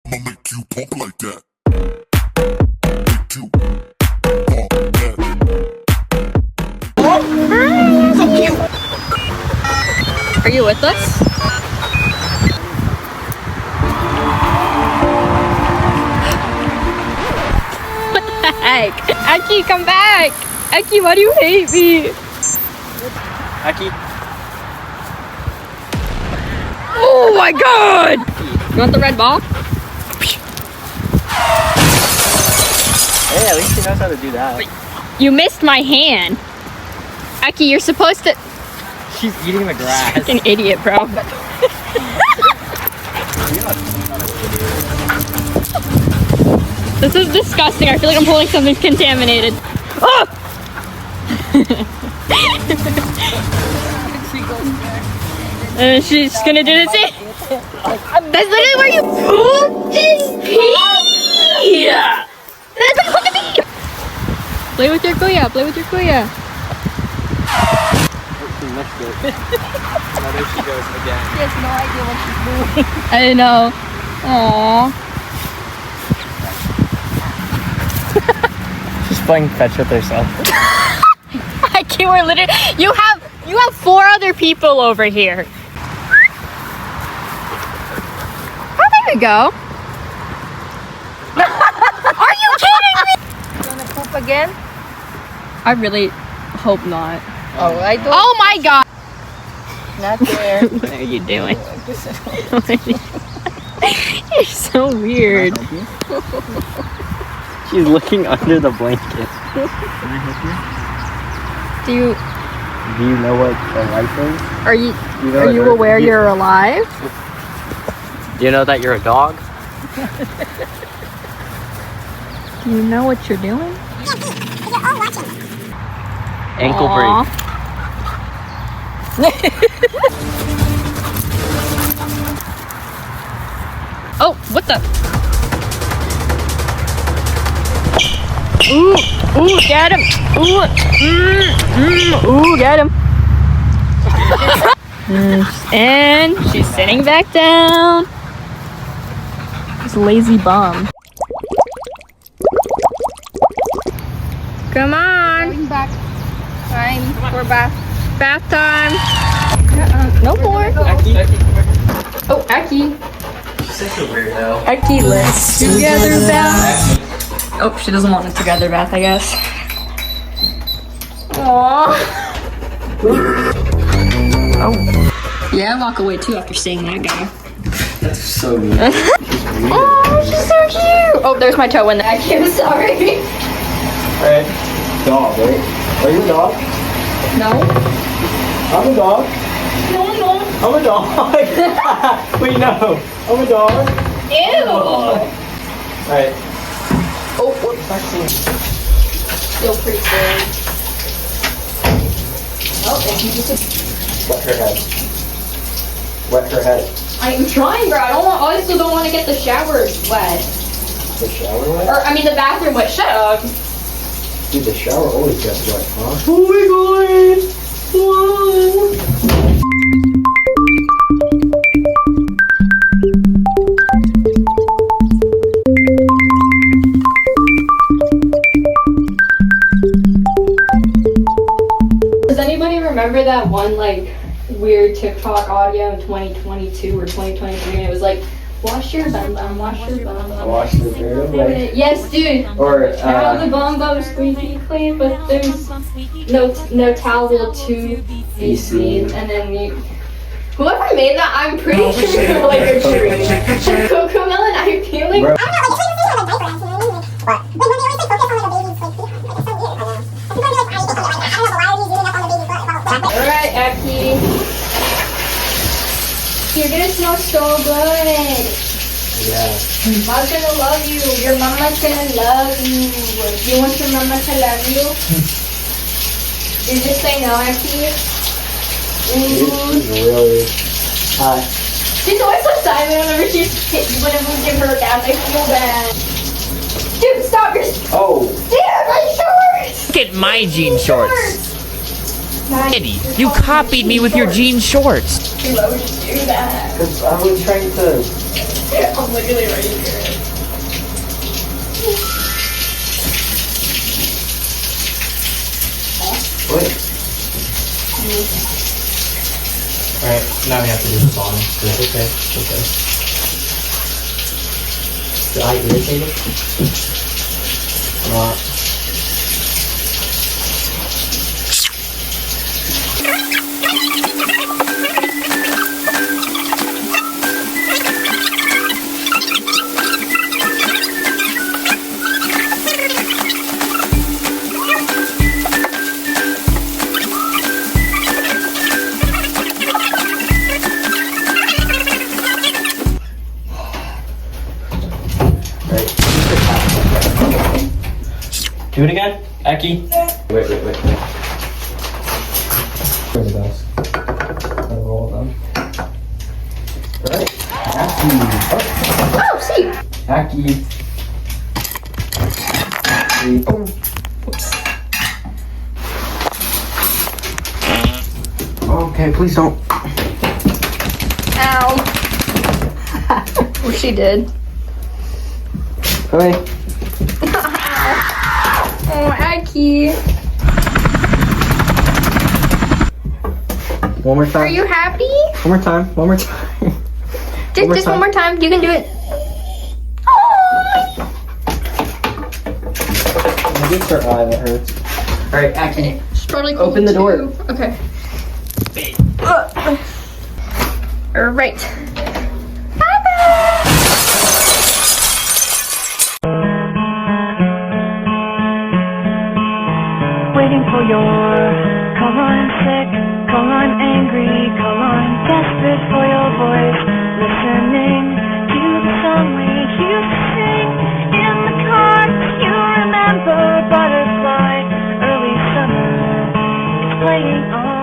I'ma make you pump like that. Make you pump that. So cute. Are you with us? What the heck? Aki, come back! Aki, why do you hate me? Aki. Oh my god! You want the red ball? Hey, at least she knows how to do that. You missed my hand. Aki, you're supposed to... She's eating the grass. An idiot, bro. This is disgusting. I feel like I'm pulling something contaminated. Oh! And she's gonna do this. That's literally where you poop is pee. That's look at me. Play with your kuya. Play with your kuya. She missed it. Now there she goes again. She has no idea what she's doing. I know. Aww. She's playing fetch with herself. I can't. We're literally. You have 4 other people over here. Oh, there we go. Are you kidding me? You wanna poop again? I really hope not. Oh, I don't. Oh my god. Not there. What are you doing? You're so weird. She's looking under the blanket. Can I help Do you you? Do you know what a life is? are you You know are what you Earth- aware you're alive? Do you know that you're a dog? Do you know what you're doing? Ankle Aw. break. Oh, what the? Ooh, get him. Ooh, get him. And she's sitting back down. This lazy bum. Come on. Going back. Time for bath. Bath time. No more. Aki. Oh, Aki. She's such a weirdo. Aki, let's together bath. Oh, she doesn't want a together bath, I guess. Aww. Oh. Yeah, I walk away too after seeing that guy. That's so weird. Oh, she's so cute. Oh, there's my toe in there. Aki, I'm sorry. Alright. Dog, right? Are you a dog? No. I'm a dog. No, no. I'm a dog. Wait, no. I'm a dog. Ew. Alright. Oh, whoops. Vaccine. Still pretty good. Oh, and you just... Wet her head. Wet her head. I'm trying, bro. I also don't want to get the shower wet. The shower wet? Or, I mean, the bathroom wet. Shut up. Dude, the shower always gets wet, huh? Oh my god! Whoa! Does anybody remember that one, like, weird TikTok audio in 2022 or 2023? And it was like, wash your bum bum, wash your bum bum. Wash the beard, like, Yes, dude. or, Now the bum bum squeaky clean, but there's no towel to be seen. And then whoever made that, I'm pretty sure you're like a tree. Coco Melon, I feel like. Bro. Alright, Aki. You're gonna smell so good. Yeah. Mom's gonna love you. Your mama's gonna love you. Do you want your mama to love you? You just say no, Aki. She's really hot. She's always so silent whenever we give her a bath. I feel bad. Dude, stop your. Oh. Dude, my shorts! Look at my jean shorts. Eddie, you copied me with your jean shorts. Why would you do that? Because I was trying to. Oh literally right here. Wait. Alright, now we have to do the bottom. It's okay. It's okay. Did I irritate it? Not. Do it again, Eki. Wait. Where the best? Gotta roll them. Alright, Aki. Oh, see. Aki. Oh. Okay, please don't. Ow. Well, she did. Okay. Oh, Aki. One more time. Are you happy? One more time. One more time. Just one more time. You can do it. Maybe it's her eye that hurts. Alright, Aki. It's probably cold Open the door. too. Okay. Alright. Bye-bye. Waiting for your call on sick, call on angry, call on desperate for your voice. Listening to the song we used to sing in the car. You remember Butterfly, early summer. It's playing on.